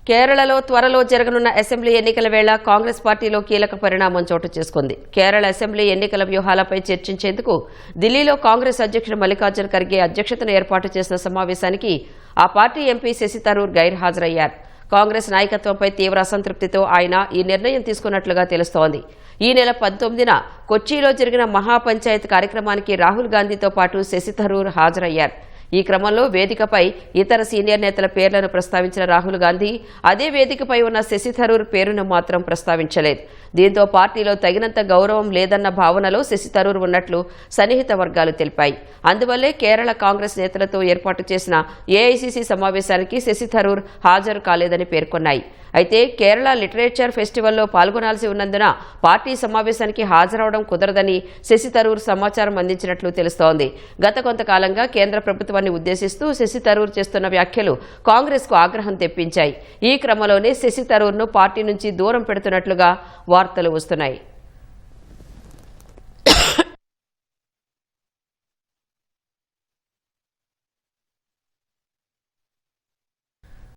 కేరళలో త్వరలో జరగనున్న అసెంబ్లీ ఎన్నికల వేళ కాంగ్రెస్ పార్టీలో కీలక పరిణామం చోటు చేసుకుంది. కేరళ అసెంబ్లీ ఎన్నికల వ్యూహాలపై చర్చించేందుకు ఢిల్లీలో కాంగ్రెస్ అధ్యక్షుడు మల్లికార్జున ఖర్గే అధ్యక్షతన ఏర్పాటు చేసిన సమావేశానికి ఆ పార్టీ ఎంపీ శశి థరూర్ గైర్హాజరయ్యారు. కాంగ్రెస్ నాయకత్వంపై తీవ్ర అసంతృప్తితో ఆయన ఈ నిర్ణయం తీసుకున్నట్లుగా తెలుస్తోంది. ఈ నెల 19న కొచ్చిలో జరిగిన మహాపంచాయత్ కార్యక్రమానికి రాహుల్ గాంధీతో పాటు శశి థరూర్ హాజరయ్యారు. ఈ క్రమంలో వేదికపై ఇతర సీనియర్ నేతల పేర్లను ప్రస్తావించిన రాహుల్ గాంధీ అదే వేదికపై ఉన్న శశి థరూర్ పేరును మాత్రం ప్రస్తావించలేదు. దీంతో పార్టీలో తగినంత గౌరవం లేదన్న భావనలో శశి థరూర్ ఉన్నట్లు సన్నిహిత వర్గాలు తెలిపాయి. అందువల్లే కేరళ కాంగ్రెస్ నేతలతో ఏర్పాటు చేసిన ఏఐసీసీ సమావేశానికి శశి థరూర్ హాజరు కాలేదని పేర్కొన్నాయి. అయితే కేరళ లిటరేచర్ ఫెస్టివల్లో పాల్గొనాల్సి ఉన్నందున పార్టీ సమావేశానికి హాజరవడం కుదరదని శశి థరూర్ సమాచారం అందించినట్లు తెలుస్తోంది. గత కొంతకాలంగా కేంద్ర ప్రభుత్వాన్ని ఉద్దేశిస్తూ శశి థరూర్ చేస్తున్న వ్యాఖ్యలు కాంగ్రెస్కు ఆగ్రహం తెప్పించాయి. ఈ క్రమంలోనే శశి థరూర్ను పార్టీ నుంచి దూరం పెడుతున్నట్లుగా వార్తలు వస్తున్నాయి.